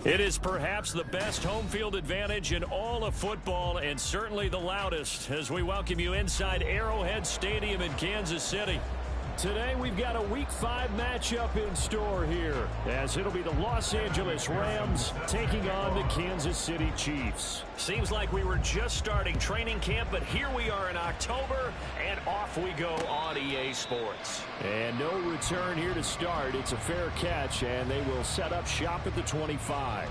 It is perhaps the best home field advantage in all of football, and certainly the loudest, as we welcome you inside Arrowhead Stadium in Kansas City. Today we've got a Week 5 matchup in store here, as it'll be the Los Angeles Rams taking on the Kansas City Chiefs. Seems like we were just starting training camp, but here we are in October, and off we go on EA Sports. And no return here to start. It's a fair catch, and they will set up shop at the 25.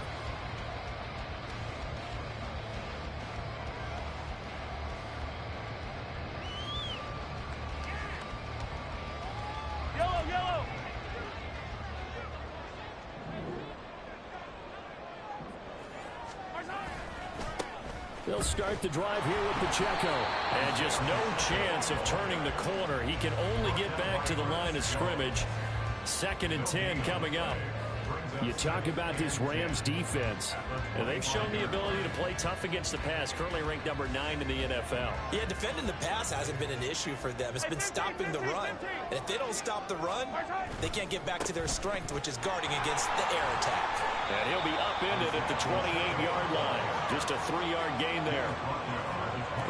They'll start the drive here with Pacheco. And just no chance of turning the corner. He can only get back to the line of scrimmage. 2nd and 10 coming up. You talk about this Rams defense. And they've shown the ability to play tough against the pass. Currently ranked number 9 in the NFL. Yeah, defending the pass hasn't been an issue for them. It's been stopping the run. And if they don't stop the run, they can't get back to their strength, which is guarding against the air attack. And he'll be upended at the 28-yard line. Just a 3-yard gain there.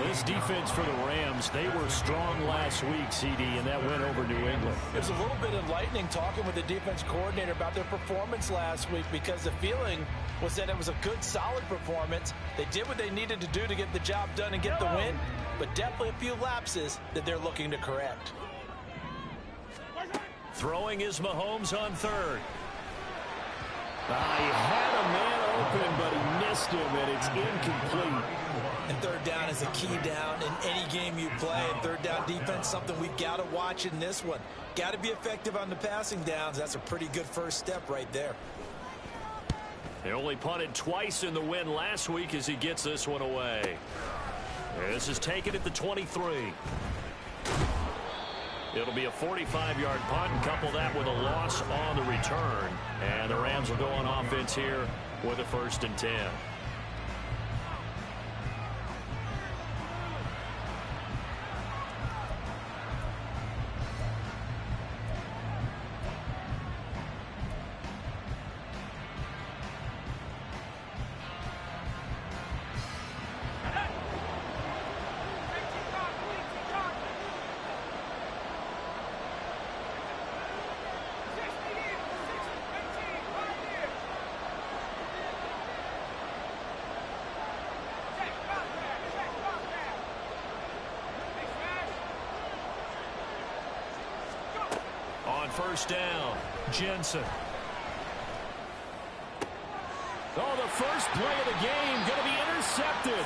This defense for the Rams, they were strong last week, CD, and that went over New England. It was a little bit enlightening talking with the defense coordinator about their performance last week, because the feeling was that it was a good, solid performance. They did what they needed to do to get the job done and get the win, but definitely a few lapses that they're looking to correct. Throwing is Mahomes on 3rd. He had a man open, but he missed him, and it's incomplete. And 3rd down is a key down in any game you play. And 3rd down defense, something we've got to watch in this one. Got to be effective on the passing downs. That's a pretty good first step right there. He only punted twice in the win last week as he gets this one away. This is taken at the 23. It'll be a 45-yard punt, and couple that with a loss on the return. And the Rams will go on offense here with a 1st and 10. First down, Jensen. Oh, the first play of the game going to be intercepted.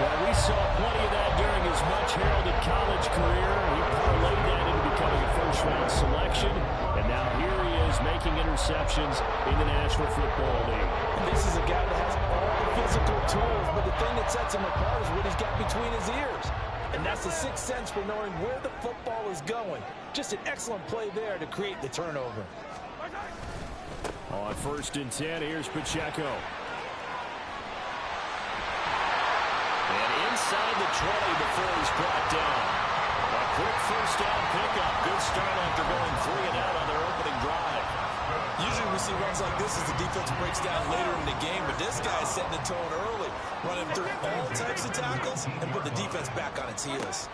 Well, we saw plenty of that during his much-heralded college career. He parlayed that into becoming a first-round selection, and now here he is making interceptions in the National Football League. And this is a guy that has all the physical tools, but the thing that sets him apart is what he's got between his ears. And that's the sixth sense for knowing where the football is going. Just an excellent play there to create the turnover. On 1st and 10, here's Pacheco. And inside the 20 before he's brought down. A quick first down pickup. Good start after going 3 and out on their opening drive. Usually we see runs like this as the defense breaks down later in the game, but this guy's setting the tone early, running through all types of tackles and put the defense back on its heels.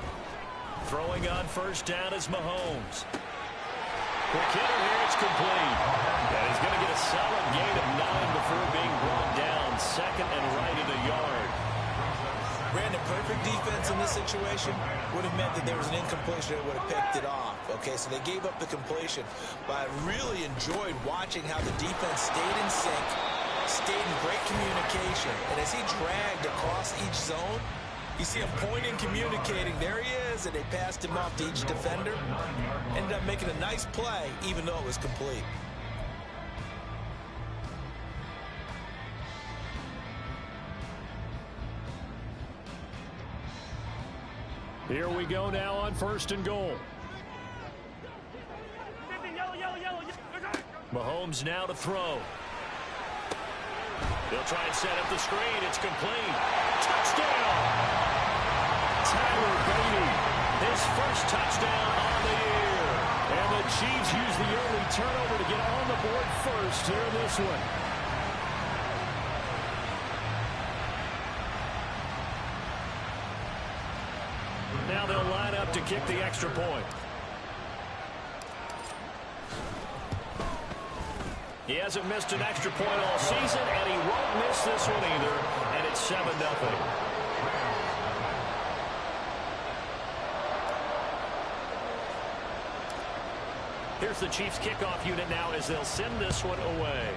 Throwing on 1st down is Mahomes. Quick hitter here, it's complete. And he's going to get a solid gain of 9 before being brought down. 2nd and right at a yard. Brandon, perfect defense in this situation would have meant that there was an incompletion that would have picked it off. Okay, so they gave up the completion, but I really enjoyed watching how the defense stayed in sync, stayed in great communication, and as he dragged across each zone, you see him pointing, communicating. There he is, and they passed him off to each defender. Ended up making a nice play, even though it was complete. Here we go now on 1st and goal. Mahomes now to throw. He'll try and set up the screen. It's complete. Touchdown! Tyler Beatty, his first touchdown on the year. And the Chiefs use the early turnover to get on the board first here in this one. to kick the extra point. He hasn't missed an extra point all season, and he won't miss this one either, and it's 7-0. Here's the Chiefs kickoff unit now as they'll send this one away.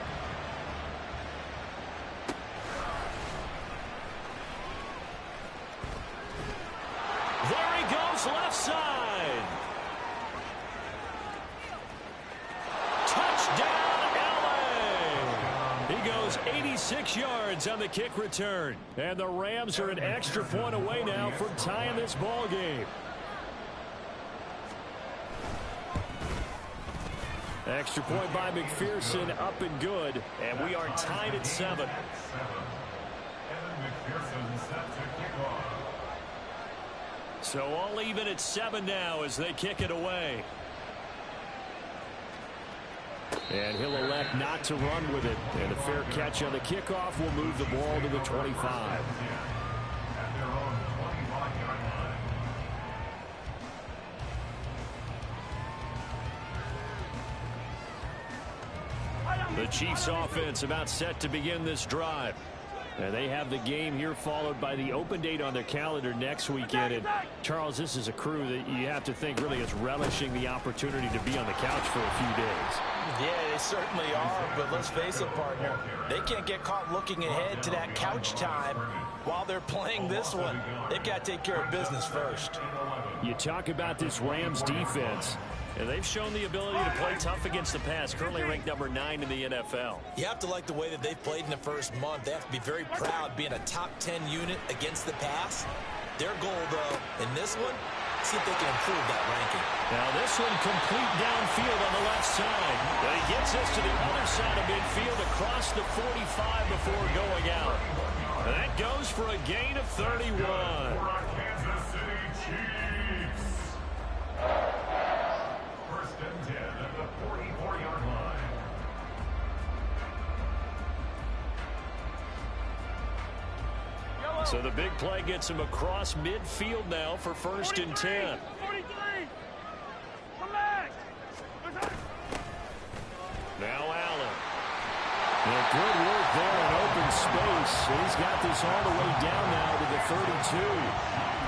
There he goes, left side. Touchdown, LA. He goes 86 yards on the kick return. And the Rams are an extra point away now from tying this ball game. Extra point by McPherson, up and good, and we are tied at 7. So all even at 7 now as they kick it away. And he'll elect not to run with it, and a fair catch on the kickoff will move the ball to the 25. The Chiefs offense about set to begin this drive. And they have the game here followed by the open date on their calendar next weekend. And Charles, this is a crew that you have to think really is relishing the opportunity to be on the couch for a few days. Yeah, they certainly are, but let's face it, partner, they can't get caught looking ahead to that couch time while they're playing this one. They've got to take care of business first. You talk about this Rams defense. And they've shown the ability to play tough against the pass, currently ranked number 9 in the NFL. You have to like the way that they've played in the first month. They have to be very proud being a top 10 unit against the pass. Their goal, though, in this one, see if they can improve that ranking. Now this one complete downfield on the left side. But he gets us to the other side of midfield across the 45 before going out. And that goes for a gain of 31. Kansas City Chiefs. First and 10 at the 44-yard line. So the big play gets him across midfield now for first and 10. 43. Come back. Now Allen. And good work there in open space. He's got this all the way down now to the 32.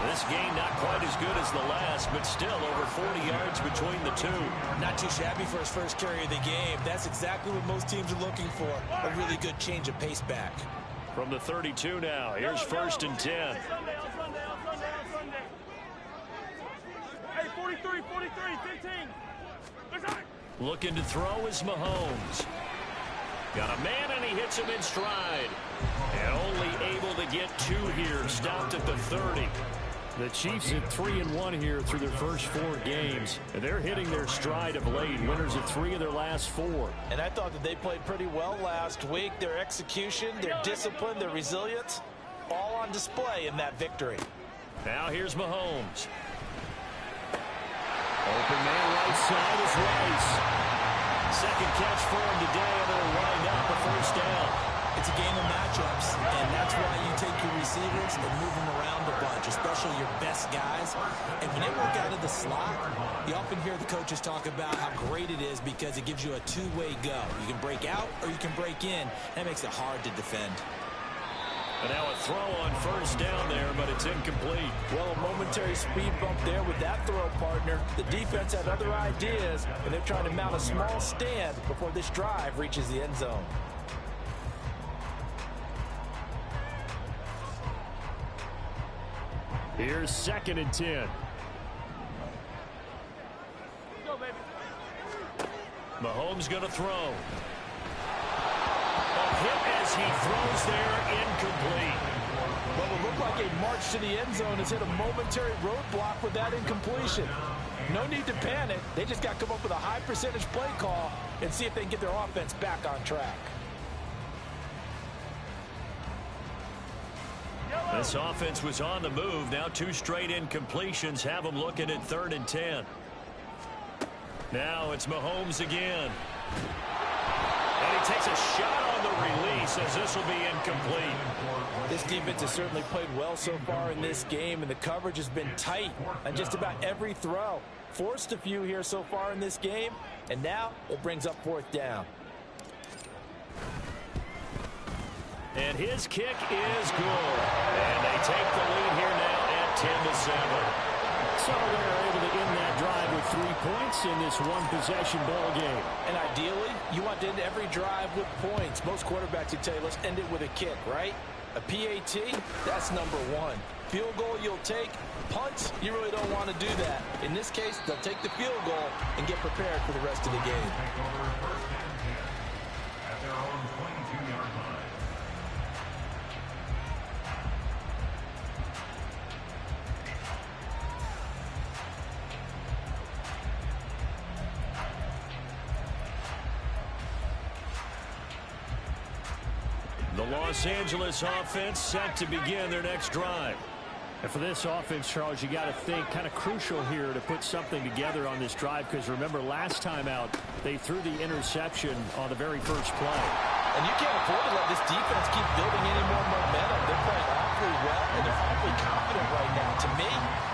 This gain not quite as good as the last, but still over 40 yards between the two. Not too shabby for his first carry of the game. That's exactly what most teams are looking for. A really good change of pace back. From the 32 now, here's first and 10. On Sunday. Hey, 43, 15. Looking to throw is Mahomes. Got a man, and he hits him in stride. And only able to get 2 here, stopped at the 30. The Chiefs at 3-1 here through their first 4 games. And they're hitting their stride of late. Winners of 3 of their last 4. And I thought that they played pretty well last week. Their execution, their discipline, their resilience, all on display in that victory. Now here's Mahomes. Open man right side is Rice. Second catch for him today, and it'll wind up a first down. It's a game of matchups, and that's why you take your receivers and move them around a bunch, especially your best guys. And when they work out of the slot, you often hear the coaches talk about how great it is because it gives you a two-way go. You can break out or you can break in. That makes it hard to defend. And now a throw on first down there, but it's incomplete. Well, a momentary speed bump there with that throw, partner. The defense had other ideas, and they're trying to mount a small stand before this drive reaches the end zone. Here's second and 10. Go, baby. Mahomes going to throw. A hit as he throws there, incomplete. Well, it looked like a march to the end zone has hit a momentary roadblock with that incompletion. No need to panic. They just got to come up with a high percentage play call and see if they can get their offense back on track. This offense was on the move. Now 2 straight incompletions have them looking at third and 10. Now it's Mahomes again. And he takes a shot on And the release, as this will be incomplete. This defense has certainly played well so far in this game, and the coverage has been tight on just about every throw. Forced a few here so far in this game, and now it brings up 4th down. And his kick is good. And they take the lead here now at 10-7. So they're able to end that drive with 3 points in this one-possession ball game. And ideally, you want to end every drive with points. Most quarterbacks would tell you, let's end it with a kick, right? A PAT, that's number 1. Field goal you'll take. Punts, you really don't want to do that. In this case, they'll take the field goal and get prepared for the rest of the game. At their own 22-yard line. The Los Angeles offense set to begin their next drive. And for this offense, Charles, you got to think kind of crucial here to put something together on this drive, because remember last time out they threw the interception on the very first play. And you can't afford to let this defense keep building any more momentum. They're playing awfully well, and they're awfully confident right now. To me,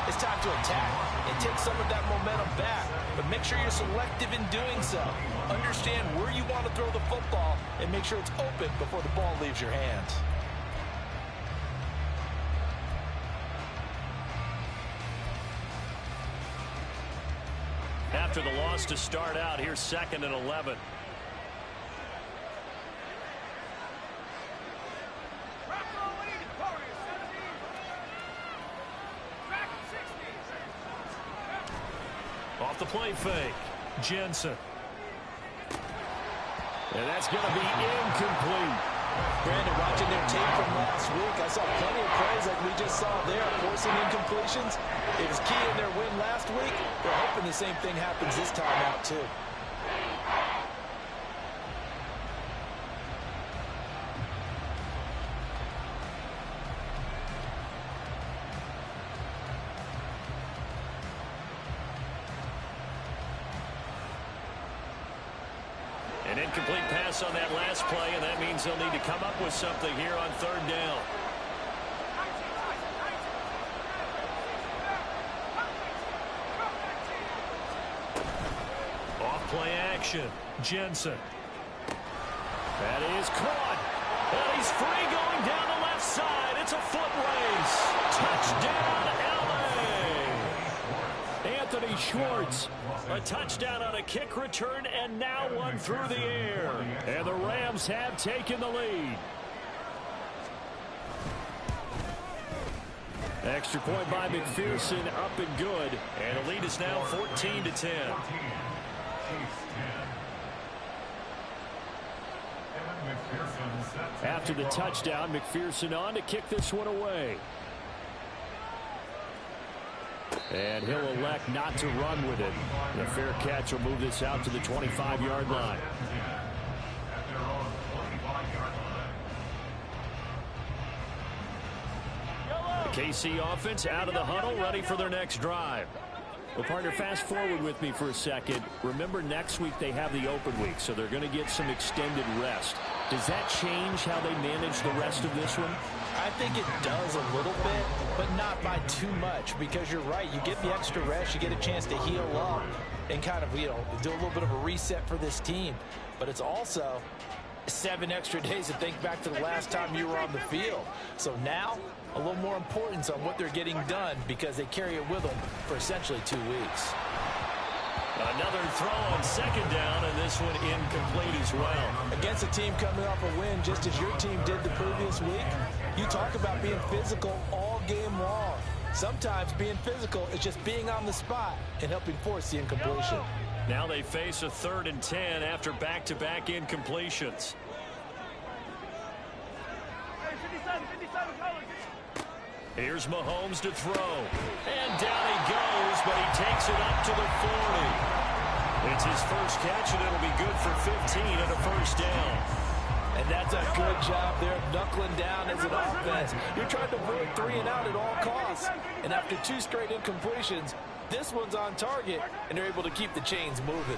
it's time to attack and take some of that momentum back. But make sure you're selective in doing so. Understand where you want to throw the football and make sure it's open before the ball leaves your hands. After the loss to start out, here's 2nd and 11. Off the play fake, Jensen. And that's going to be incomplete. Brandon, watching their tape from last week, I saw plenty of plays like we just saw there, forcing incompletions. It was key in their win last week. They're hoping the same thing happens this time out, too. An incomplete pass on that last play, and that means they'll need to come up with something here on 3rd down. Off play action, Jensen. That is caught. And he's free going down the left side. It's a foot race. Touchdown, LA. Anthony Schwartz. A touchdown on a kick return, and now one through the air. And the Rams have taken the lead. Extra point by McPherson, up and good. And the lead is now 14-10. After the touchdown, McPherson on to kick this one away. And he'll elect not to run with it. The fair catch will move this out to the 25-yard line. The KC offense out of the huddle, ready for their next drive. Well, partner, fast forward with me for a second. Remember, next week they have the open week, so they're going to get some extended rest. Does that change how they manage the rest of this one? I think it does a little bit, but not by too much, because you're right. You get the extra rest, you get a chance to heal up and kind of, do a little bit of a reset for this team. But it's also 7 extra days to think back to the last time you were on the field. So now, a little more importance on what they're getting done, because they carry it with them for essentially 2 weeks. Another throw on 2nd down, and this one incomplete as well. Against a team coming off a win, just as your team did the previous week, you talk about being physical all game long. Sometimes being physical is just being on the spot and helping force the incompletion. Now they face a 3rd and 10 after back-to-back incompletions. Here's Mahomes to throw. And down he goes, but he takes it up to the 40. It's his first catch, and it'll be good for 15 and a first down. And that's a good job there, knuckling down as an offense. You're trying to avoid 3 and out at all costs. And after 2 straight incompletions, this one's on target, and they're able to keep the chains moving.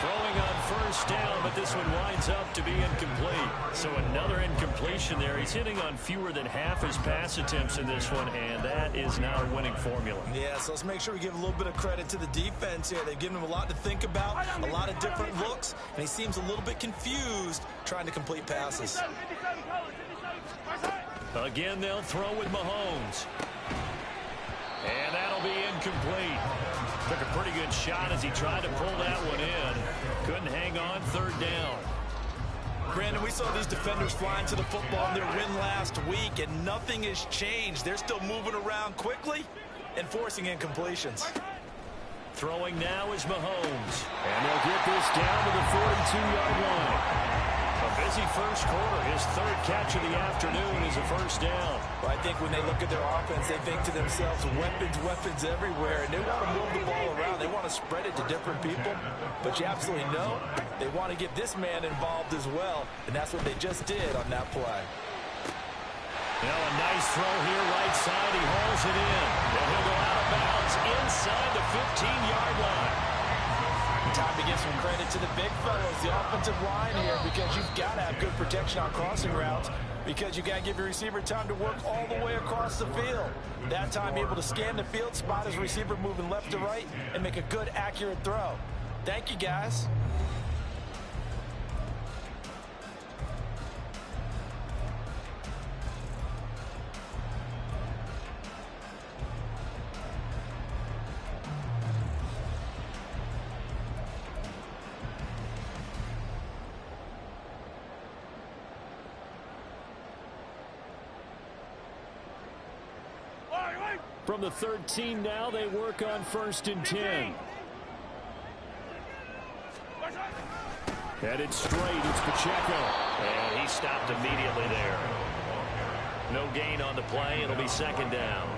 Throwing on first down, but this one winds up to be incomplete. So another incompletion there. He's hitting on fewer than half his pass attempts in this one, and that is not a winning formula. Yeah, so let's make sure we give a little bit of credit to the defense here. They've given him a lot to think about, a lot of different looks, and he seems a little bit confused trying to complete passes. Again, they'll throw with Mahomes. And that'll be incomplete. Took a pretty good shot as he tried to pull that one in. Couldn't hang on third down. Brandon, we saw these defenders flying to the football in their win last week, and nothing has changed. They're still moving around quickly and forcing incompletions. Throwing now is Mahomes. And they'll get this down to the 42-yard line. A busy first quarter. His third catch of the afternoon is a first down. Well, I think when they look at their offense, they think to themselves, weapons everywhere, and they want to move the ball around. They want to spread it to different people, but you absolutely know they want to get this man involved as well, and that's what they just did on that play. Now a nice throw here, right side. He hauls it in. And he'll go out of bounds inside the 15-yard line. Time to give some credit to the big fellows, the offensive line here, because you've got to have good protection on crossing routes, because you got to give your receiver time to work all the way across the field. That time, able to scan the field, spot his receiver moving left to right, and make a good, accurate throw. Thank you, guys. From the 13 now, they work on 1st and 10. Headed straight, it's Pacheco. And he stopped immediately there. No gain on the play, it'll be 2nd down.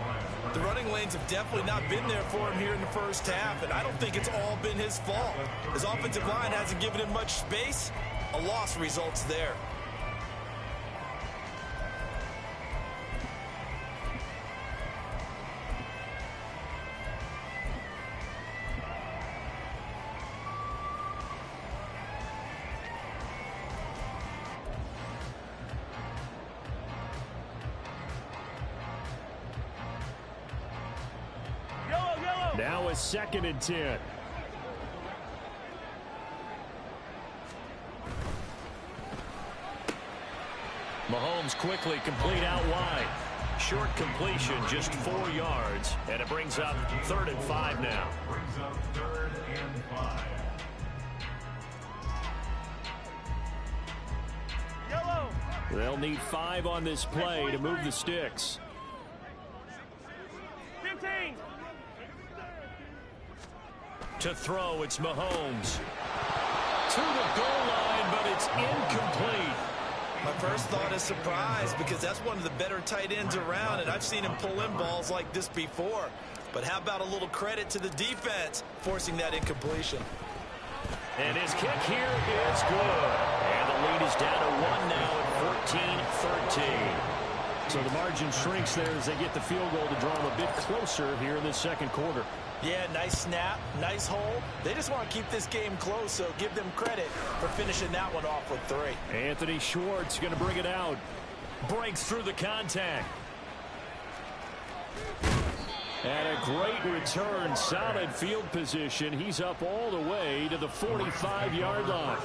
The running lanes have definitely not been there for him here in the first half, and I don't think it's all been his fault. His offensive line hasn't given him much space. A loss results there. Now a 2nd and 10. Mahomes quickly complete out wide. Short completion, just 4 yards, and it brings up 3rd and 5 now. Brings up 3rd and 5. Yellow. They'll need 5 on this play to move the sticks. 15. To throw, it's Mahomes. To the goal line, but it's incomplete. My first thought is surprise, because that's one of the better tight ends around, and I've seen him pull in balls like this before. But how about a little credit to the defense forcing that incompletion? And his kick here is good. And the lead is down to 1 now at 14-13. So the margin shrinks there as they get the field goal to draw them a bit closer here in the 2nd quarter. Yeah, nice snap, nice hold. They just want to keep this game close, so give them credit for finishing that one off with 3. Anthony Schwartz going to bring it out. Breaks through the contact. And a great return, solid field position. He's up all the way to the 45-yard line.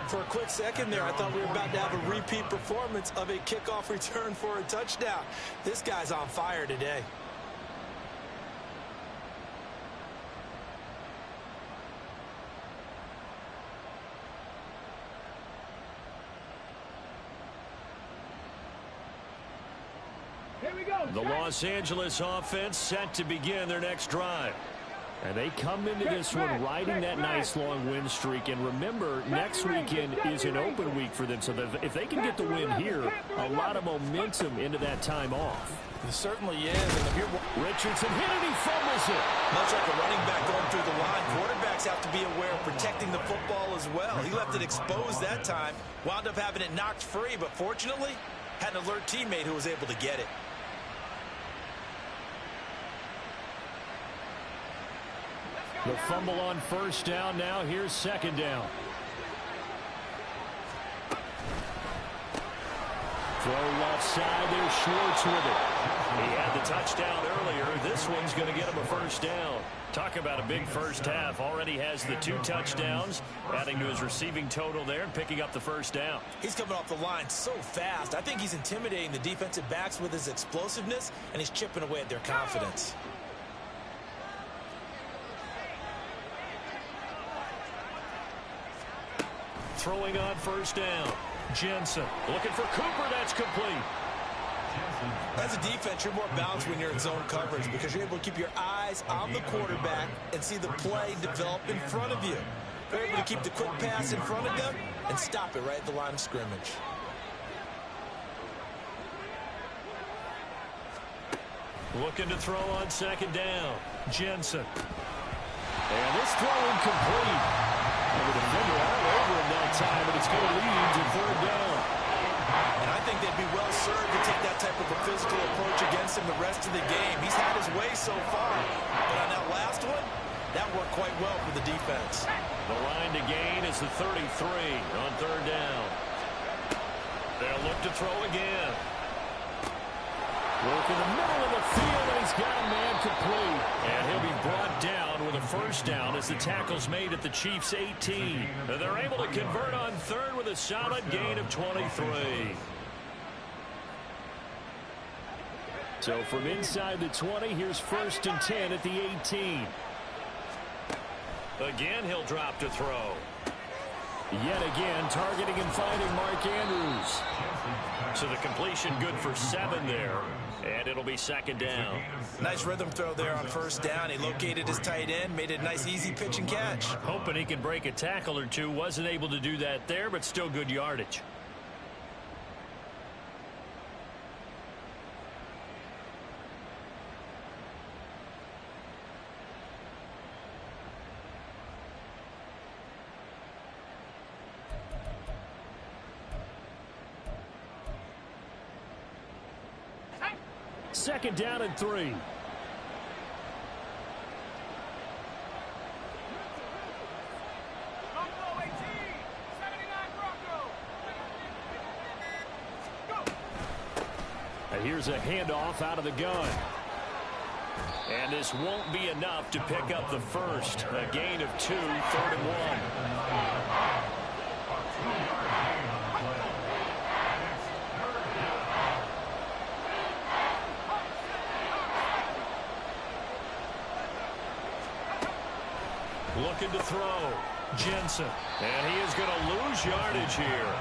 For a quick second there, I thought we were about to have a repeat performance of a kickoff return for a touchdown. This guy's on fire today. The Los Angeles offense set to begin their next drive. And they come into this one riding that nice long win streak. And remember, next weekend is an open week for them. So that if they can get the win here, a lot of momentum into that time off. It certainly is. And if you're Richardson hit it, he fumbles it. much like a running back going through the line, quarterbacks have to be aware of protecting the football as well. He left it exposed that time, wound up having it knocked free, but fortunately, had an alert teammate who was able to get it. The fumble on first down. Now here's second down. Throw left side. There's Schwartz with it. He had the touchdown earlier. This one's going to get him a first down. Talk about a big first half. Already has the 2 touchdowns, adding to his receiving total there and picking up the first down. He's coming off the line so fast. I think he's intimidating the defensive backs with his explosiveness, and he's chipping away at their confidence. Throwing on first down. Jensen looking for Cooper. That's complete. As a defense, you're more balanced when you're in zone coverage because you're able to keep your eyes on the quarterback and see the play develop in front of you. You're able to keep the quick pass in front of them and stop it right at the line of scrimmage. Looking to throw on second down. Jensen. And this throw incomplete. And the defender all over him that time, but it's going to lead to third down. And I think they'd be well served to take that type of a physical approach against him the rest of the game. He's had his way so far, but on that last one, that worked quite well for the defense. The line to gain is the 33 on third down. They'll look to throw again. Work in the middle of the field, and he's got a man complete. And he'll be brought down with a first down as the tackle's made at the Chiefs' 18. And they're able to convert on third with a solid gain of 23. So from inside the 20, here's 1st and 10 at the 18. Again, he'll drop to throw. Yet again, targeting and finding Mark Andrews. So the completion good for 7 there. And it'll be second down. Nice rhythm throw there on first down. He located his tight end, made it a nice easy pitch and catch. Hoping he can break a tackle or two. Wasn't able to do that there, but still good yardage. Second down and 3. And here's a handoff out of the gun. And this won't be enough to pick up the first. A gain of 2, 3rd and 1. Looking to throw. Jensen. And he is going to lose yardage here.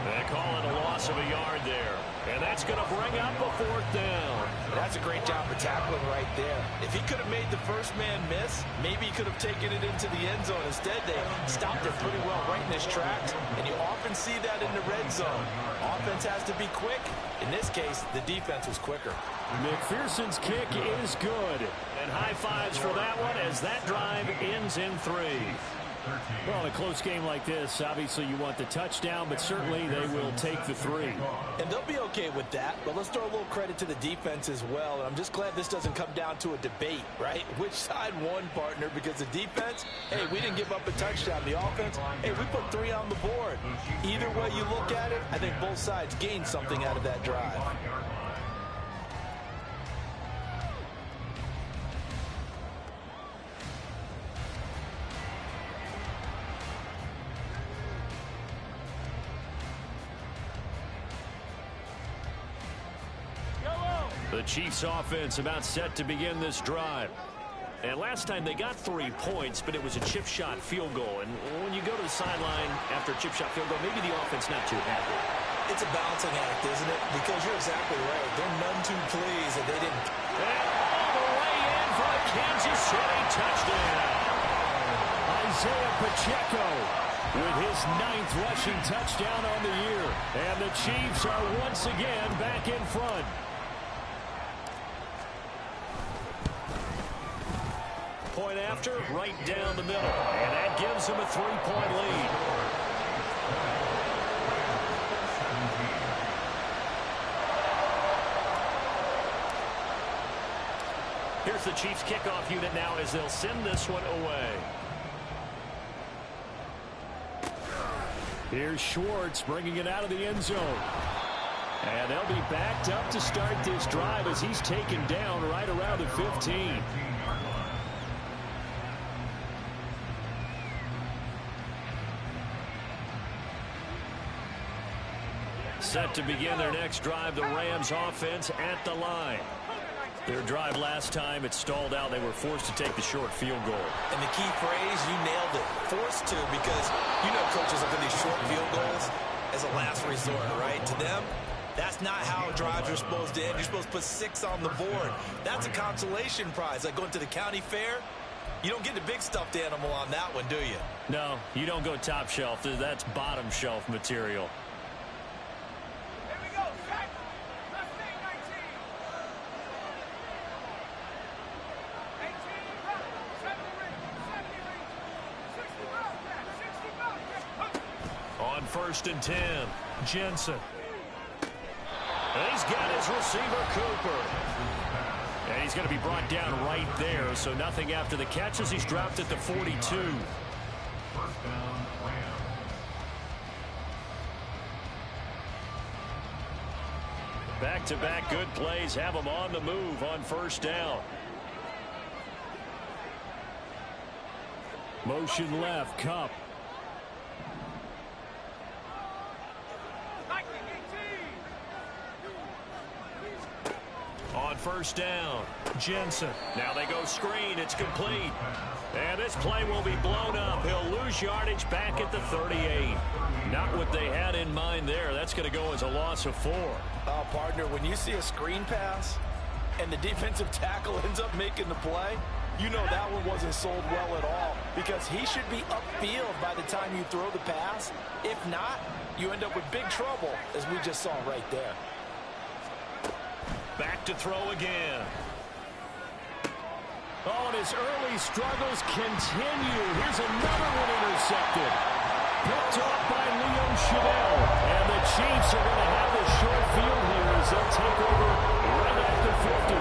They call it a loss of a yard there. And that's going to bring up a 4th down. That's a great job of tackling right there. If he could have made the first man miss, maybe he could have taken it into the end zone. Instead, they stopped it pretty well right in his tracks. And you often see that in the red zone. Offense has to be quick. In this case, the defense was quicker. McPherson's kick is good. And high fives for that one as that drive ends in 3. Well, in a close game like this, obviously you want the touchdown, but certainly they will take the 3. And they'll be okay with that, but let's throw a little credit to the defense as well. And I'm just glad this doesn't come down to a debate, right? Which side won, partner? Because the defense, hey, we didn't give up a touchdown. The offense, hey, we put 3 on the board. Either way you look at it, I think both sides gained something out of that drive. The Chiefs offense about set to begin this drive. And last time they got 3 points, but it was a chip shot field goal. And when you go to the sideline after a chip shot field goal, maybe the offense not too happy. It's a balancing act, isn't it? Because you're exactly right. They're none too pleased that they didn't. And all the way in for a Kansas City touchdown. Isaiah Pacheco with his 9th rushing touchdown on the year. And the Chiefs are once again back in front. Point after, right down the middle. And that gives them a 3-point lead. Here's the Chiefs kickoff unit now as they'll send this one away. Here's Schwartz bringing it out of the end zone. And they'll be backed up to start this drive as he's taken down right around the 15. Set to begin their next drive, the Rams offense at the line. Their drive last time, it stalled out. They were forced to take the short field goal. And the key phrase, you nailed it. Forced to, because you know coaches look at these short field goals as a last resort, right? To them, that's not how drives are supposed to end. You're supposed to put 6 on the board. That's a consolation prize. Like going to the county fair, you don't get the big stuffed animal on that one, do you? No, you don't go top shelf. That's bottom shelf material. Here we go. Back. Left wing, 19. 18. 70. 60. On 1st and 10, Jensen. And he's got his receiver, Cooper. And he's going to be brought down right there, so nothing after the catch as he's dropped at the 42. First down, Rams. Back-to-back good plays have him on the move on 1st down. Motion left, Cup. On 1st down, Jensen. Now they go screen. It's complete. And this play will be blown up. He'll lose yardage back at the 38. Not what they had in mind there. That's going to go as a loss of 4. Oh, partner, when you see a screen pass and the defensive tackle ends up making the play, you know that one wasn't sold well at all, because he should be upfield by the time you throw the pass. If not, you end up with big trouble, as we just saw right there. Back to throw again. Oh, and his early struggles continue. Here's another one intercepted. Picked off by Leo Chanel. And the Chiefs are going to have a short field here as they'll take over right at the 50.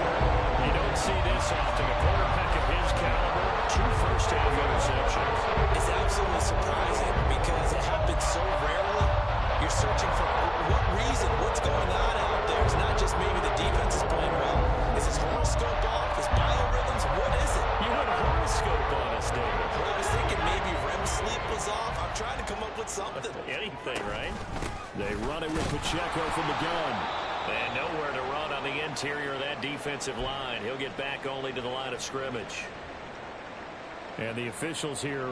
You don't see this often. A quarterback of his caliber, 2 first-half interceptions. It's absolutely surprising because it happens so rarely. You're searching for what reason, what's going on out there. It's not just maybe the defense is playing well. Is his horoscope off? His biorhythms? What is it? You had a horoscope on us, David. Well, I was thinking maybe REM sleep was off. I'm trying to come up with something. Anything, right? They run it with Pacheco from the gun. And nowhere to run on the interior of that defensive line. He'll get back only to the line of scrimmage. And the officials here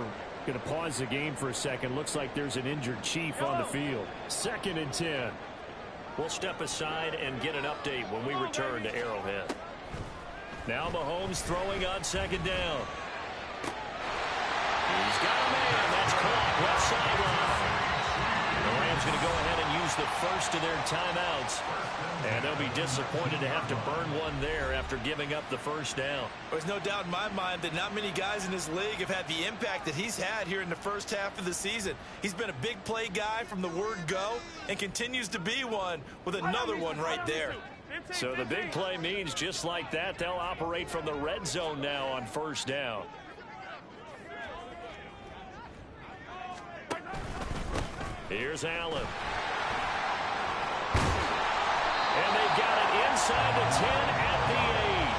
going to pause the game for a second. Looks like there's an injured Chief on the field. 2nd and 10. We'll step aside and get an update when we return to Arrowhead. Now Mahomes throwing on 2nd down. He's got a man. That's caught. Left sideline. The Rams going to go ahead and use the first of their timeouts. And they'll be disappointed to have to burn one there after giving up the 1st down. There's no doubt in my mind that not many guys in this league have had the impact that he's had here in the first half of the season. He's been a big play guy from the word go and continues to be one with another one right there. So the big play means just like that, they'll operate from the red zone now on 1st down. Here's Allen. And they've got it inside the 10 at the 8.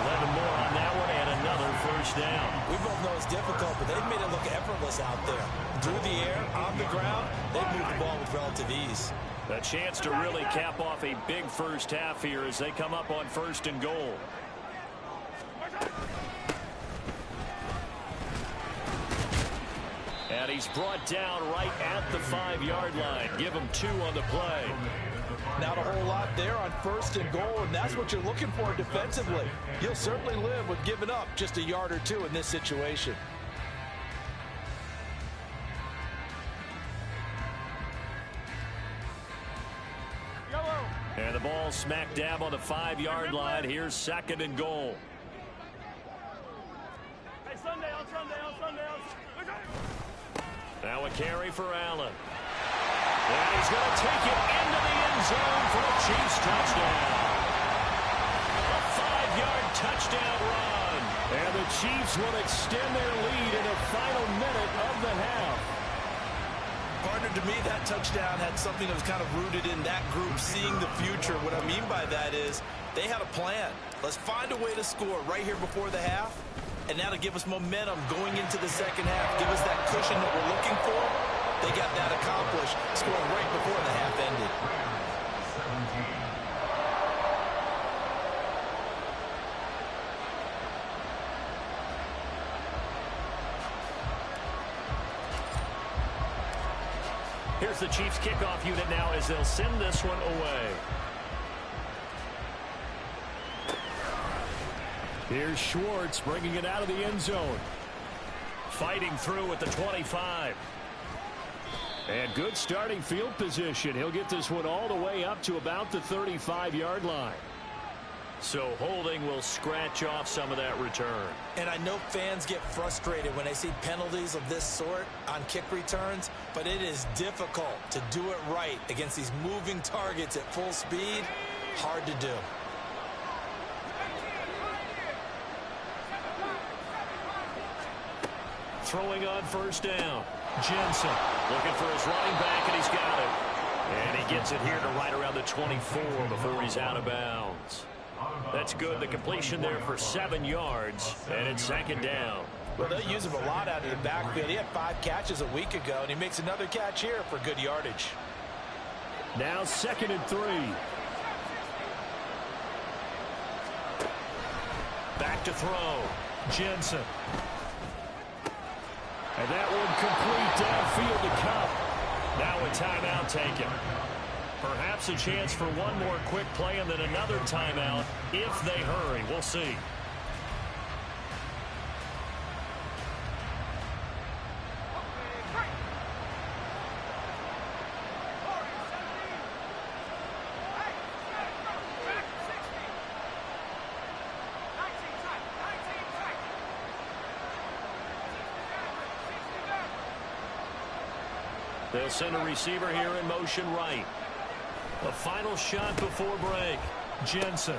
11 more on that one and another 1st down. We both know it's difficult, but they've made it look effortless out there. Through the air, on the ground, they've moved the ball with relative ease. A chance to really cap off a big first half here as they come up on 1st and goal. And he's brought down right at the 5-yard line. Give him 2 on the play. Not a whole lot there on 1st and goal, and that's what you're looking for defensively. You'll certainly live with giving up just a yard or 2 in this situation. And the ball smack dab on the 5-yard line. Here's 2nd and goal. Hey, Sunday. Now a carry for Allen. And he's going to take it into the end zone for a Chiefs touchdown. A 5-yard touchdown run. And the Chiefs will extend their lead in the final minute of the half. Partner, to me, that touchdown had something that was kind of rooted in that group seeing the future. What I mean by that is they had a plan. Let's find a way to score right here before the half, and that'll give us momentum going into the second half, give us that cushion that we're looking for. They got that accomplished, scoring right before the half ended. Here's the Chiefs kickoff unit now as they'll send this one away. Here's Schwartz bringing it out of the end zone. Fighting through at the 25. And good starting field position. He'll get this one all the way up to about the 35-yard line. So holding will scratch off some of that return. And I know fans get frustrated when they see penalties of this sort on kick returns, but it is difficult to do it right against these moving targets at full speed. Hard to do. Throwing on first down. Jensen looking for his running back, and he's got it. And he gets it here to right around the 24 before he's out of bounds. That's good. The completion there for 7 yards, and it's second down. Well, they'll use him a lot out of the backfield. He had 5 catches a week ago, and he makes another catch here for good yardage. Now 2nd and 3. Back to throw. Jensen. And that one complete downfield to Cup. Now a timeout taken. Perhaps a chance for one more quick play and then another timeout if they hurry. We'll see. They'll send a receiver here in motion right. A final shot before break. Jensen.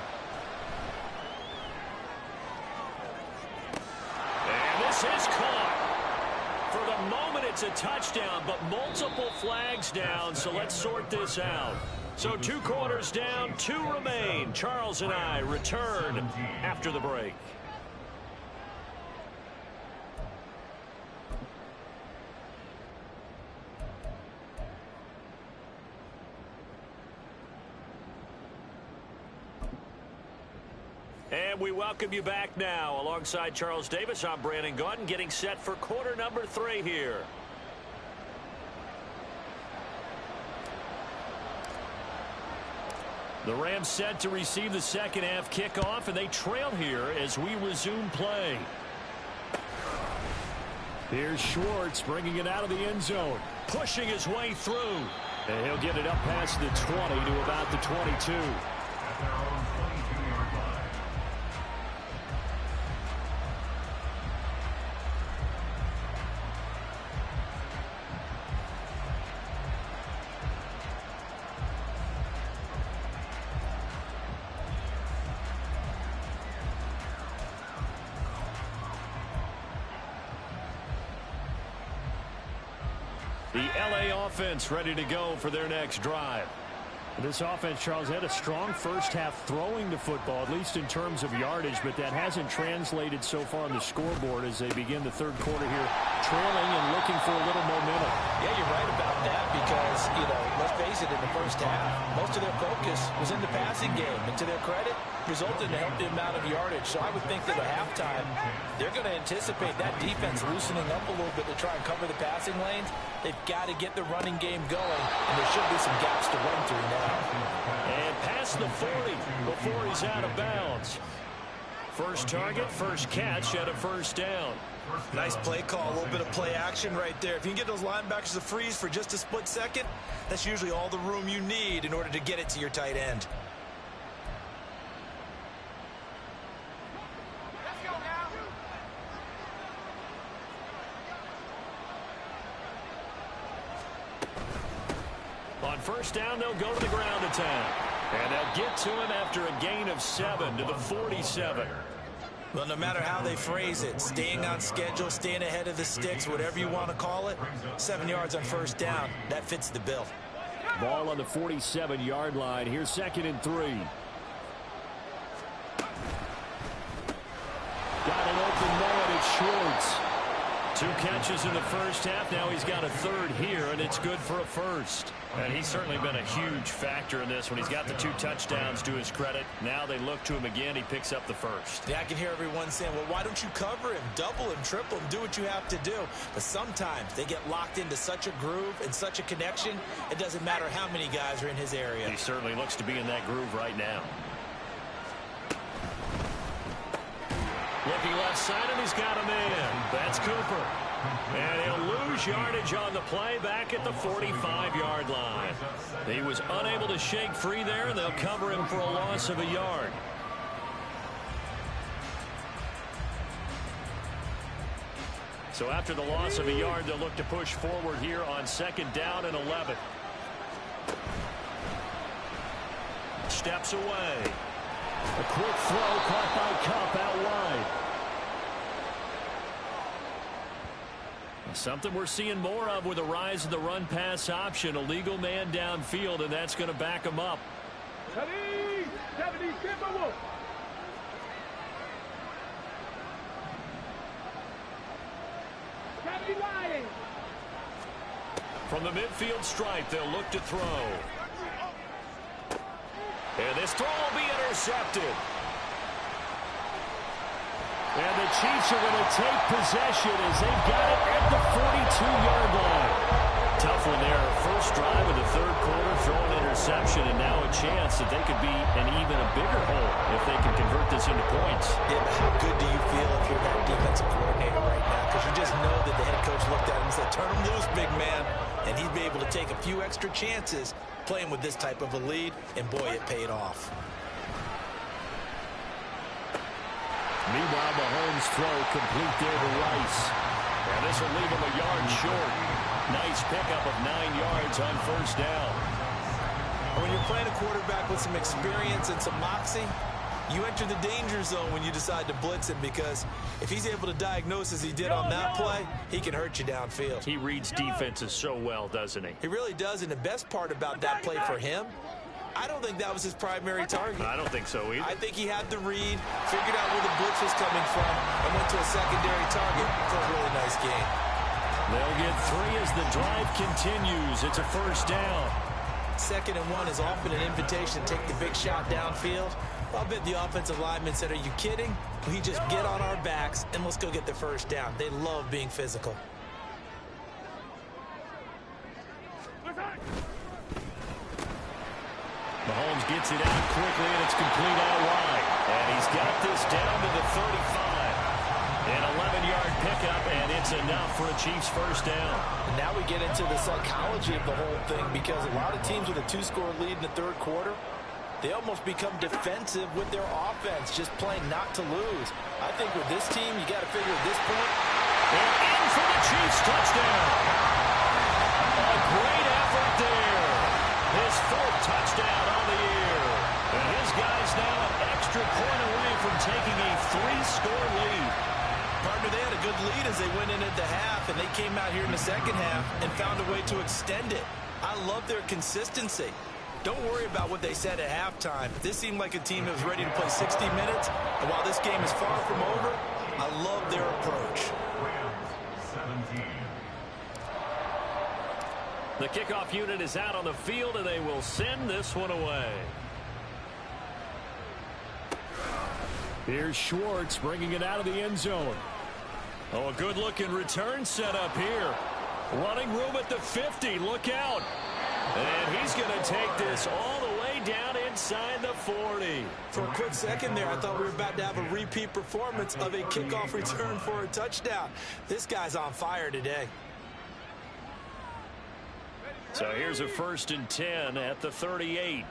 And this is caught. For the moment, it's a touchdown, but multiple flags down, so let's sort this out. So 2 quarters down, 2 remain. Charles and I return after the break. And we welcome you back now. Alongside Charles Davis, I'm Brandon Gaudin, getting set for quarter number 3 here. The Rams set to receive the second half kickoff, and they trail here as we resume play. Here's Schwartz bringing it out of the end zone, pushing his way through. And he'll get it up past the 20 to about the 22. The LA offense ready to go for their next drive. This offense, Charles, had a strong first half throwing the football, at least in terms of yardage, but that hasn't translated so far on the scoreboard as they begin the third quarter here, trailing and looking for a little momentum. Yeah, you're right about that because, let's face it, in the first half, most of their focus was in the passing game. And to their credit, resulted in a healthy amount of yardage. So I would think that at halftime, they're going to anticipate that defense loosening up a little bit to try and cover the passing lanes. They've got to get the running game going, and there should be some gaps to run through now. And past the 40 before he's out of bounds. First target, first catch at a first down. Nice play call, a little bit of play action right there. If you can get those linebackers to freeze for just a split second, that's usually all the room you need in order to get it to your tight end. Let's go now. On first down, they'll go to the ground attack. And they'll get to him after a gain of 7 to the 47. Well, no matter how they phrase it, staying on schedule, staying ahead of the sticks, whatever you want to call it, 7 yards on first down, that fits the bill. Ball on the 47-yard line. Here's 2nd and 3. Got an open man. It's Schwartz. 2 catches in the first half. Now he's got a 3rd here, and it's good for a 1st. And he's certainly been a huge factor in this when he's got the 2 touchdowns to his credit. Now they look to him again. He picks up the 1st. Yeah, I can hear everyone saying, well, why don't you cover him, double him, triple him, do what you have to do. But sometimes they get locked into such a groove and such a connection, it doesn't matter how many guys are in his area. He certainly looks to be in that groove right now. Looking left side, and he's got him in. That's Cooper. And he'll lose yardage on the play back at the 45-yard line. He was unable to shake free there, and they'll cover him for a loss of a yard. So after the loss of a yard, they'll look to push forward here on 2nd down and 11. Steps away. A quick throw caught by Kupp out wide. Something we're seeing more of with the rise of the run-pass option. A legal man downfield, and that's going to back him up. From the midfield stripe, they'll look to throw. And this throw will be intercepted. And the Chiefs are going to take possession as they've got it at the 42-yard line. Tough one there. First drive of the 3rd quarter, throw an interception, and now a chance that they could be in even a bigger hole if they can convert this into points. Yeah, but how good do you feel if you're that defensive coordinator right now? Because you just know that the head coach looked at him and said, turn him loose, big man. And he'd be able to take a few extra chances playing with this type of a lead, and boy, it paid off. Meanwhile, Mahomes' throw complete there to Rice. And this will leave him a yard short. Nice pickup of 9 yards on first down. When you're playing a quarterback with some experience and some moxie, you enter the danger zone when you decide to blitz him, because if he's able to diagnose as he did on that play, he can hurt you downfield. He reads defenses so well, doesn't he? He really does, and the best part about that play for him, I don't think that was his primary target. I don't think so either. I think he had the read, figured out where the blitz was coming from, and went to a secondary target for a really nice game. They'll get 3 as the drive continues. It's a first down. 2nd and 1 is often an invitation to take the big shot downfield. I'll bet the offensive lineman said, are you kidding? We just get on our backs and let's go get the first down. They love being physical. Mahomes gets it out quickly, and it's complete out wide. And he's got this down to the 35. An 11-yard pickup, and it's enough for a Chiefs first down. And now we get into the psychology of the whole thing, because a lot of teams with a 2-score lead in the 3rd quarter, they almost become defensive with their offense, just playing not to lose. I think with this team, you got to figure at this point. And in for the Chiefs touchdown. A great effort there. His 4th touchdown on the year. And his guy's now an extra point away from taking a 3-score lead. Partner, they had a good lead as they went in at the half, and they came out here in the 2nd half and found a way to extend it. I love their consistency. Don't worry about what they said at halftime. This seemed like a team that was ready to play 60 minutes, and while this game is far from over, I love their approach. The kickoff unit is out on the field, and they will send this one away. Here's Schwartz bringing it out of the end zone. Oh, a good-looking return set up here. Running room at the 50. Look out. And he's going to take this all the way down inside the 40. For a quick second there, I thought we were about to have a repeat performance of a kickoff return for a touchdown. This guy's on fire today. So here's a 1st and 10 at the 38.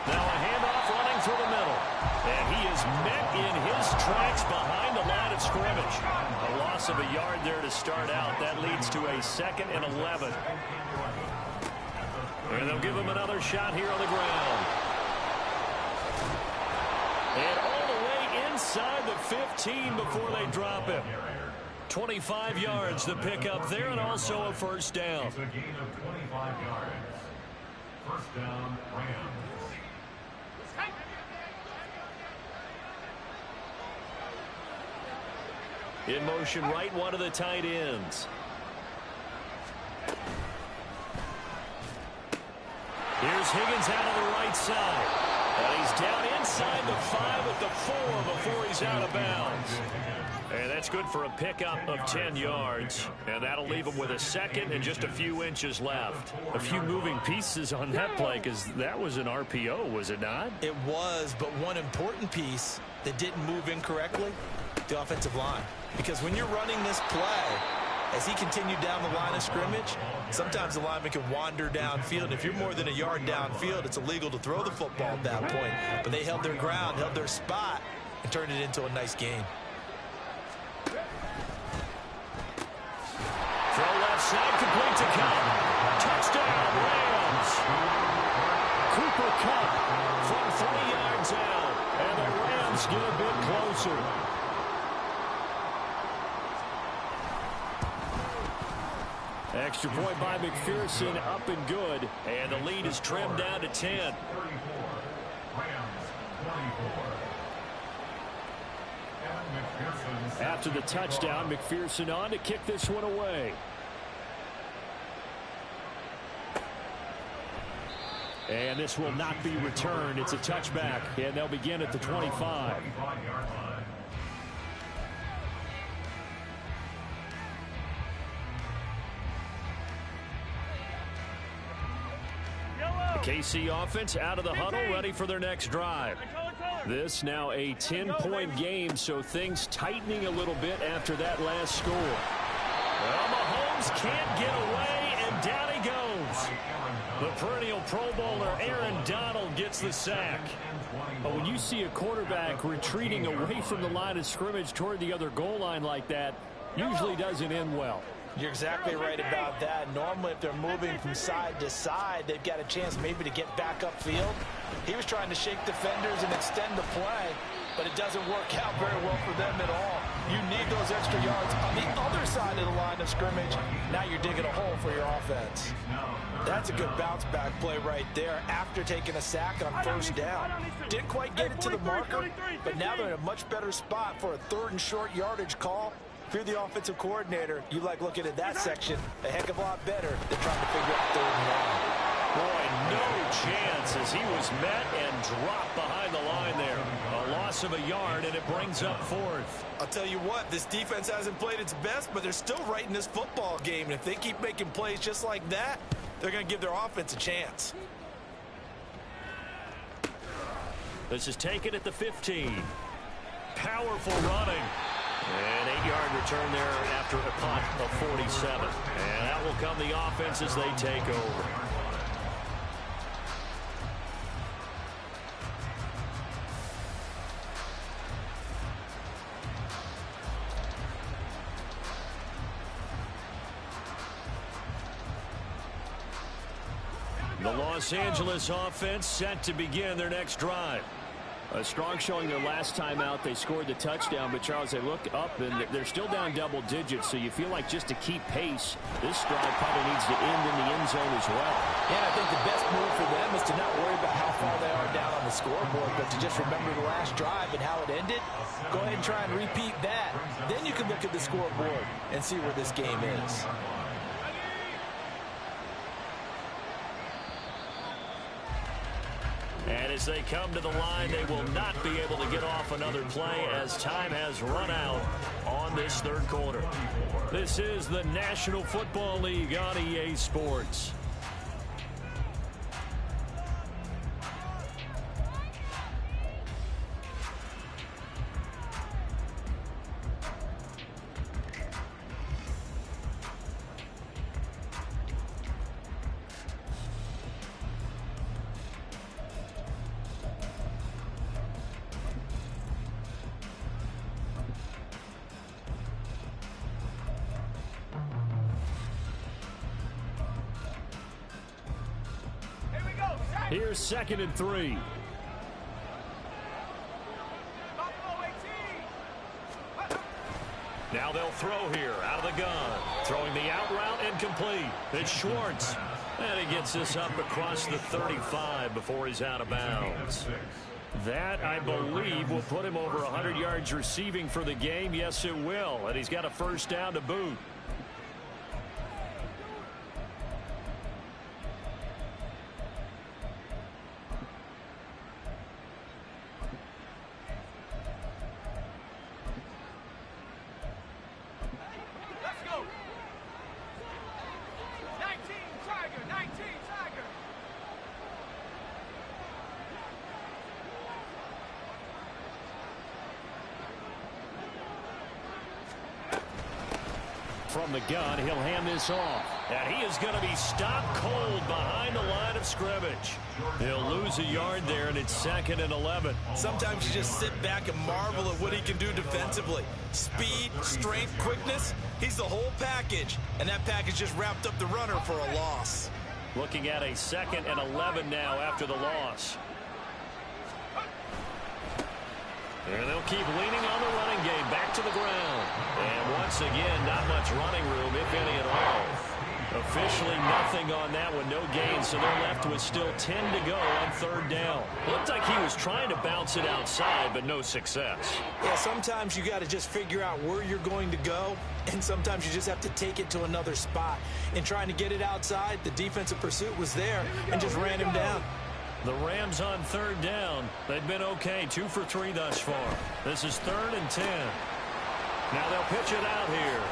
Now a handoff running through the middle. And he is met in his tracks behind the line of scrimmage. A loss loss of a yard there to start out. That leads to a 2nd and 11. And they'll give him another shot here on the ground. And all the way inside the 15 before they drop him. 25 yards to pick up there, and also a first down. It's a gain of 25 yards. First down, Rams. In motion right, one of the tight ends. Here's Higgins out on the right side. And he's down inside the 5 at the 4 before he's out of bounds. And that's good for a pickup of 10 yards. And that'll leave him with a 2nd and just a few inches left. A few moving pieces on that play, because that was an RPO, was it not? It was, but one important piece that didn't move incorrectly, the offensive line. Because when you're running this play, as he continued down the line of scrimmage, sometimes the lineman can wander downfield. If you're more than a yard downfield, it's illegal to throw the football at that point. But they held their ground, held their spot, and turned it into a nice gain. Throw left side, complete to Cup. Touchdown, Rams. Cooper Kupp from 3 yards out. And the Rams get a bit closer. Extra point by McPherson, up and good. And the lead is trimmed down to 10. 34. Rams, 24. After the touchdown, McPherson on to kick this one away. And this will not be returned. It's a touchback, and they'll begin at the 25. KC offense out of the huddle, ready for their next drive. This now a 10-point game, so things tightening a little bit after that last score. Well, Mahomes can't get away, and down he goes. The perennial Pro Bowler Aaron Donald gets the sack. But when you see a quarterback retreating away from the line of scrimmage toward the other goal line like that, usually doesn't end well. You're exactly right about that. Normally, if they're moving from side to side, they've got a chance maybe to get back upfield. He was trying to shake defenders and extend the play, but it doesn't work out very well for them at all. You need those extra yards on the other side of the line of scrimmage. Now you're digging a hole for your offense. That's a good bounce back play right there after taking a sack on first down. Didn't quite get it to the marker, but now they're in a much better spot for a 3rd and short yardage call. If you're the offensive coordinator, you like looking at that section a heck of a lot better than trying to figure out 3rd and 1. Boy, no chance as he was met and dropped behind the line there. A loss of a yard, and it brings up 4th. I'll tell you what, this defense hasn't played its best, but they're still right in this football game. And if they keep making plays just like that, they're going to give their offense a chance. This is taken at the 15. Powerful running. An 8-yard return there after a punt of 47. And that will come the offense as they take over. The Los Angeles offense set to begin their next drive. A strong showing their last time out. They scored the touchdown, but Charles, they look up and they're still down double digits, so you feel like just to keep pace, this drive probably needs to end in the end zone as well. Yeah, I think the best move for them is to not worry about how far they are down on the scoreboard, but to just remember the last drive and how it ended. Go ahead and try and repeat that. Then you can look at the scoreboard and see where this game is. And as they come to the line, they will not be able to get off another play as time has run out on this 3rd quarter. This is the National Football League on EA Sports. Here's 2nd and 3. Now they'll throw here out of the gun. Throwing the out route incomplete. It's Schwartz. And he gets this up across the 35 before he's out of bounds. That, I believe, will put him over 100 yards receiving for the game. Yes, it will. And he's got a first down to boot. From the gun, he'll hand this off. And he is going to be stopped cold behind the line of scrimmage. He'll lose a yard there, and it's 2nd and 11. Sometimes you just sit back and marvel at what he can do defensively. Speed, strength, quickness, he's the whole package. And that package just wrapped up the runner for a loss. Looking at a 2nd and 11 now after the loss. And they'll keep leaning on the running game back to the ground. And once again, not much running room, if any at all. Officially nothing on that one, no gain, so they're left with still 10 to go on 3rd down. Looked like he was trying to bounce it outside, but no success. Yeah, sometimes you got to just figure out where you're going to go, and sometimes you just have to take it to another spot. In trying to get it outside, the defensive pursuit was there and just ran him down. The Rams on 3rd down. They've been okay, 2 for 3 thus far. This is 3rd and 10. Now they'll pitch it out here.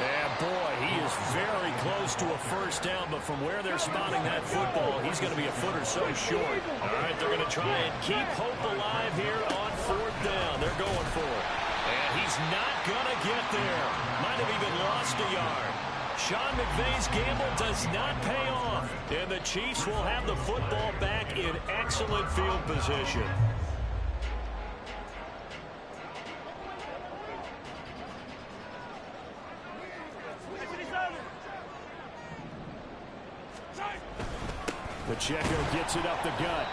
And boy, he is very close to a first down, but from where they're spotting that football, he's going to be a foot or so short. All right, they're going to try and keep hope alive here on 4th down. They're going for it. And he's not going to get there. Might have even lost a yard. Sean McVay's gamble does not pay off, and the Chiefs will have the football back in excellent field position. Pacheco gets it up the gut.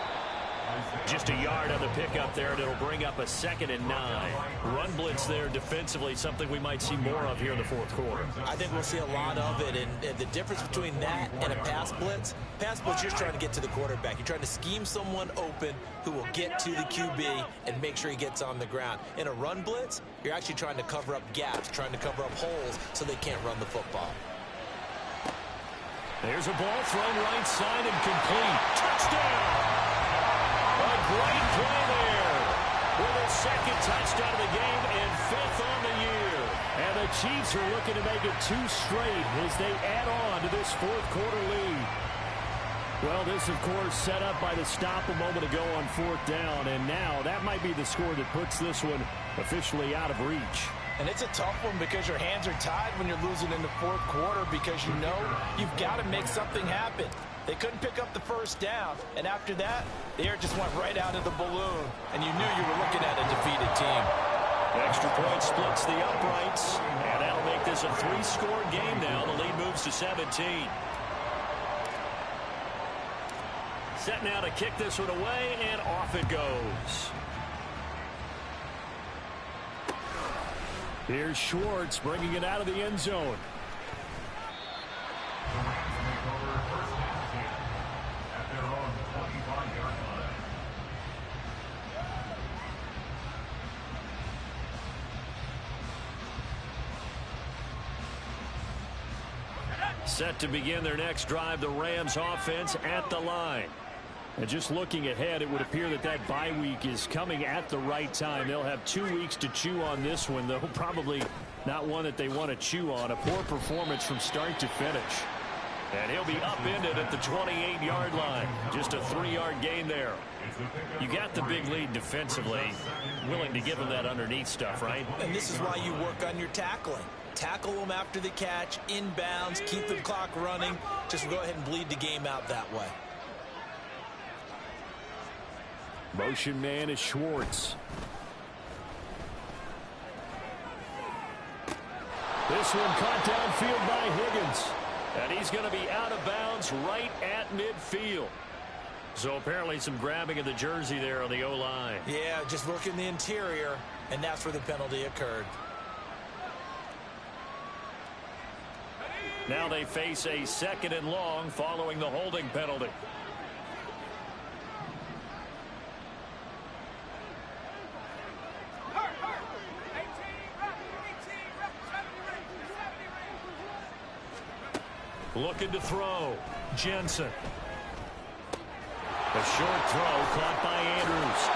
Just a yard on the pickup there, and it'll bring up a 2nd and 9. Run blitz there defensively, something we might see more of here in the 4th quarter. I think we'll see a lot of it, and the difference between that and a pass blitz, you're trying to get to the quarterback. You're trying to scheme someone open who will get to the QB and make sure he gets on the ground. In a run blitz, you're actually trying to cover up gaps, trying to cover up holes so they can't run the football. There's a ball thrown right side and complete. Touchdown! A great play there with a 2nd touchdown of the game and 5th on the year. And the Chiefs are looking to make it 2 straight as they add on to this 4th quarter lead. Well, this, of course, set up by the stop a moment ago on 4th down. And now that might be the score that puts this one officially out of reach. And it's a tough one because your hands are tied when you're losing in the 4th quarter because you know you've got to make something happen. They couldn't pick up the first down, and after that, the air just went right out of the balloon, and you knew you were looking at a defeated team. The extra point splits the uprights, and that'll make this a 3-score game now. The lead moves to 17. Set now to kick this one away, and off it goes. Here's Schwartz bringing it out of the end zone. Set to begin their next drive, the Rams offense at the line. And just looking ahead, it would appear that that bye week is coming at the right time. They'll have 2 weeks to chew on this one, though probably not one that they want to chew on. A poor performance from start to finish. And he'll be upended at the 28-yard line. Just a 3-yard gain there. You got the big lead defensively. Willing to give him that underneath stuff, right? And this is why you work on your tackling. Tackle them after the catch, inbounds, keep the clock running. Just go ahead and bleed the game out that way. Motion man is Schwartz. This one caught downfield by Higgins. And he's going to be out of bounds right at midfield. So apparently some grabbing of the jersey there on the O-line. Yeah, just look in the interior, and that's where the penalty occurred. Now they face a 2nd and long following the holding penalty. Looking to throw. Jensen. A short throw caught by Andrews.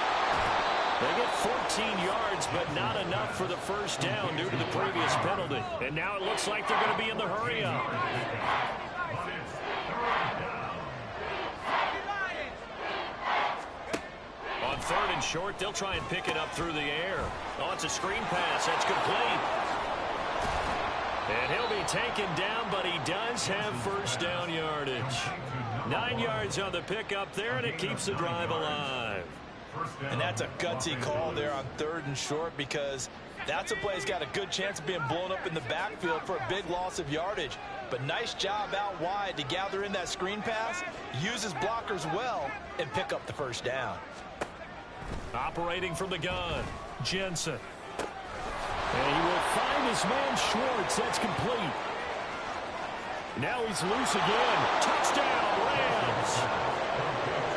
They get 14 yards, but not enough for the first down due to the previous penalty. And now it looks like they're going to be in the hurry-up. On 3rd and short, they'll try and pick it up through the air. Oh, it's a screen pass. That's complete. And he'll be taken down, but he does have first down yardage. 9 yards on the pickup there, and it keeps the drive alive. And that's a gutsy call there on 3rd and short, because that's a play that's got a good chance of being blown up in the backfield for a big loss of yardage. But nice job out wide to gather in that screen pass, use his blockers well, and pick up the first down. Operating from the gun, Jensen. And he will find his man Schwartz. That's complete. Now he's loose again. Touchdown, Rams.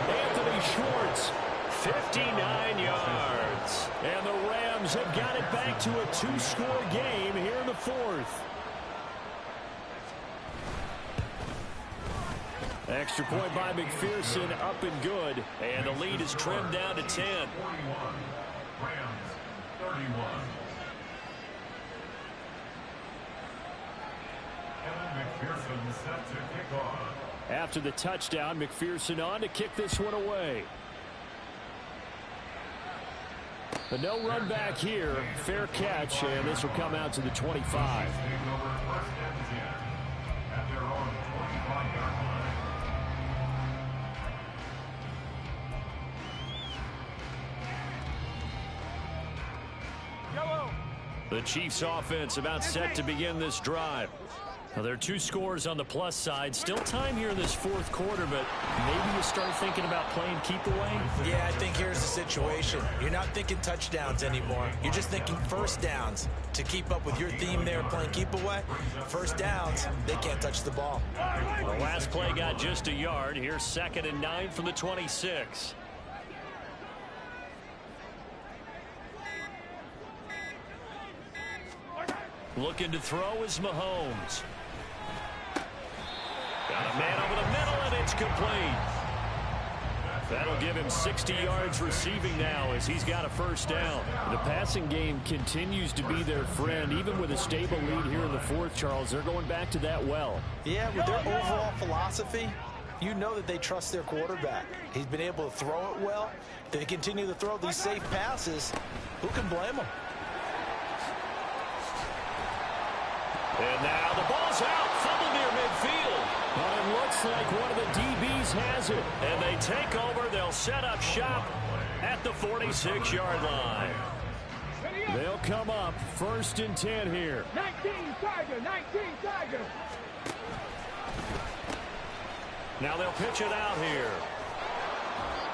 Anthony Schwartz, 59 yards. And the Rams have got it back to a 2-score game here in the 4th. Extra point by McPherson, up and good. And the lead is trimmed down to 10. 41. Rams, 31. McPherson set to kick off. After the touchdown, McPherson on to kick this one away. But no run back here. Fair catch, and this will come out to the 25. At their own 25-yard line. The Chiefs offense about set to begin this drive. Now, there are 2 scores on the plus side. Still time here in this 4th quarter, but maybe you start thinking about playing keep away? Yeah, I think here's the situation. You're not thinking touchdowns anymore. You're just thinking first downs. To keep up with your theme there, playing keep away, first downs, they can't touch the ball. The last play got just a yard. Here's 2nd and 9 from the 26. Looking to throw is Mahomes. Got a man over the middle, and it's complete. That'll give him 60 yards receiving now as he's got a first down. The passing game continues to be their friend. Even with a stable lead here in the 4th, Charles, they're going back to that well. Yeah, with their overall philosophy, you know that they trust their quarterback. He's been able to throw it well. They continue to throw these safe passes. Who can blame them? And now the ball's out. Fumble near midfield. But it looks like one of the DBs has it. And they take over. They'll set up shop at the 46-yard line. They'll come up 1st and 10 here. 19 Tiger, 19 Tiger. Now they'll pitch it out here.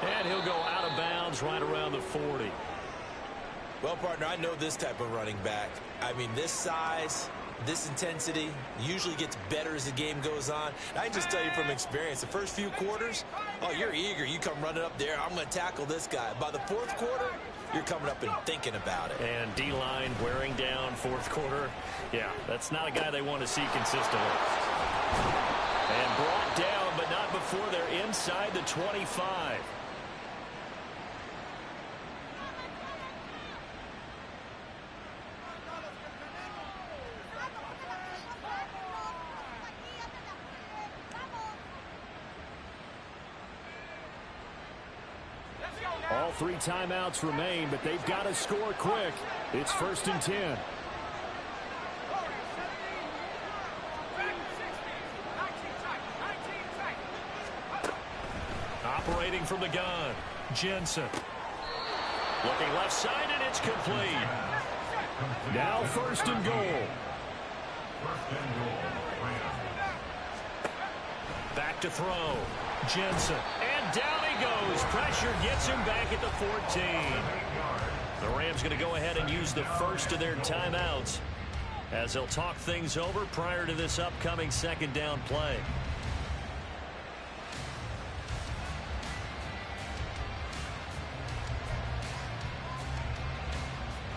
And he'll go out of bounds right around the 40. Well, partner, I know this type of running back. I mean, this size, this intensity usually gets better as the game goes on. And I can just tell you from experience, the first few quarters, oh, you're eager. You come running up there. I'm going to tackle this guy. By the 4th quarter, you're coming up and thinking about it. And D-line wearing down 4th quarter. Yeah, that's not a guy they want to see consistently. And brought down, but not before they're inside the 25. All 3 timeouts remain, but they've got to score quick. It's 1st and 10. Operating from the gun, Jensen. Looking left side, and it's complete. Now 1st and goal. Back to throw. Jensen. And And down he goes. Pressure gets him back at the 14. The Rams going to go ahead and use the first of their timeouts as they'll talk things over prior to this upcoming second down play.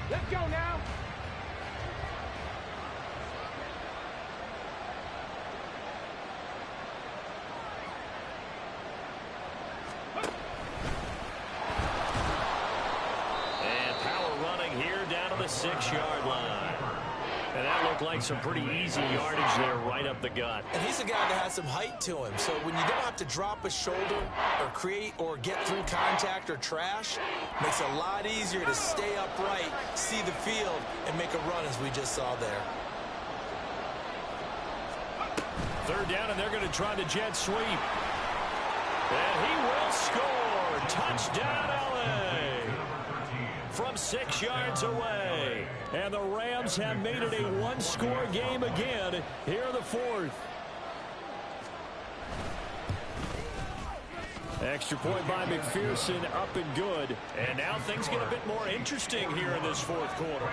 Let's go now. And power running here down to the 6-yard line. And that looked like some pretty easy yardage there right up the gut. And he's a guy that has some height to him. So when you don't have to drop a shoulder or create or get through contact or trash, makes it a lot easier to stay upright, see the field, and make a run as we just saw there. Third down, and they're going to try the jet sweep. And he will score. Touchdown, LA. From 6 yards away. And the Rams have made it a one-score game again here in the fourth. Extra point by McPherson, up and good. And now things get a bit more interesting here in this fourth quarter.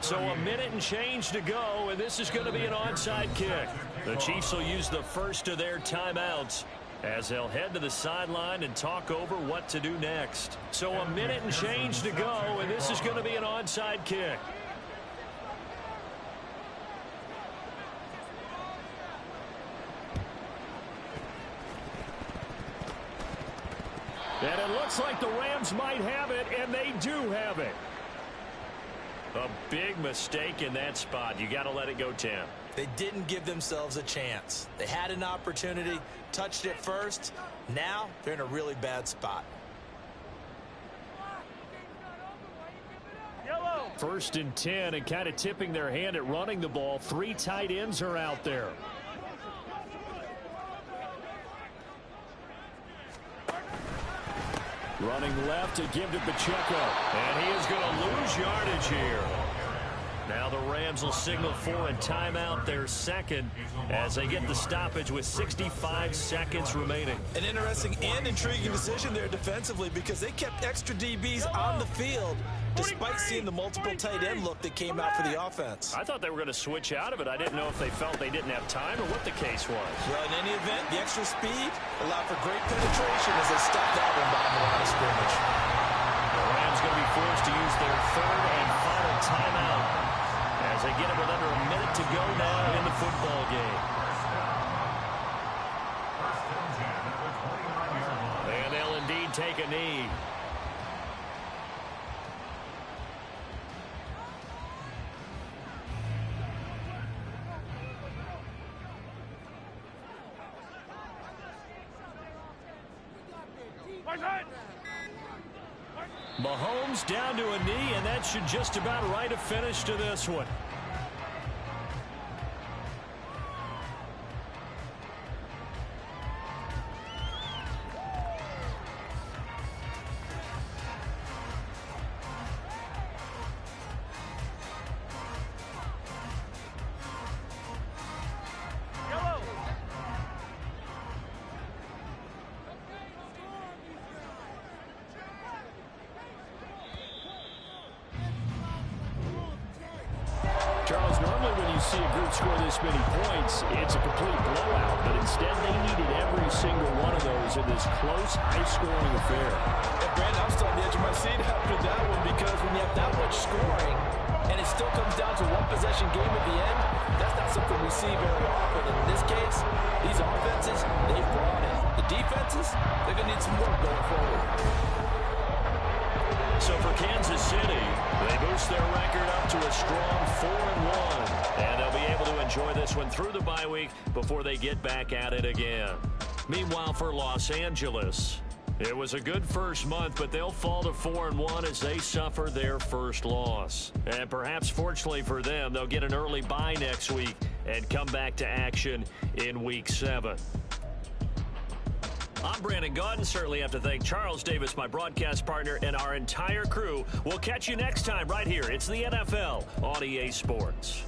So a minute and change to go, and this is going to be an onside kick. The Chiefs will use the first of their timeouts as they'll head to the sideline and talk over what to do next. So a minute and change to go, and this is going to be an onside kick. And it looks like the Rams might have it, and they do have it. A big mistake in that spot. You got to let it go 10. They didn't give themselves a chance. They had an opportunity, touched it first. Now they're in a really bad spot. Yellow. First and 10, and kind of tipping their hand at running the ball. 3 tight ends are out there. Running left to give to Pacheco. And he is going to lose yardage here. Now the Rams will signal for a timeout, their second, as they get the stoppage with 65 seconds remaining. An interesting and intriguing decision there defensively because they kept extra DBs on the field despite seeing the multiple tight end look that came out for the offense. I thought they were going to switch out of it. I didn't know if they felt they didn't have time or what the case was. Well, in any event, the extra speed allowed for great penetration as they stepped out and behind the line of scrimmage. The Rams going to be forced to use their third and final timeout as they get it with under a minute to go now in the football game. And they'll indeed take a knee. Mahomes down to a knee, and that should just about write a finish to this one. Charles, normally when you see a group score this many points, it's a complete blowout. But instead, they needed every single one of those in this close, high-scoring affair. And Brandon, I'm still on the edge of my seat after that one because when you have that much scoring and it still comes down to one possession game at the end, that's not something we see very often. And in this case, these offenses, they've brought it. The defenses, they're going to need some work going forward. So for Kansas City, they boost their record up to a strong 4-1. And they'll be able to enjoy this one through the bye week before they get back at it again. Meanwhile, for Los Angeles, it was a good first month, but they'll fall to 4-1 as they suffer their first loss. And perhaps fortunately for them, they'll get an early bye next week and come back to action in week 7. I'm Brandon Gaudin. Certainly have to thank Charles Davis, my broadcast partner, and our entire crew. We'll catch you next time right here. It's the NFL on EA Sports.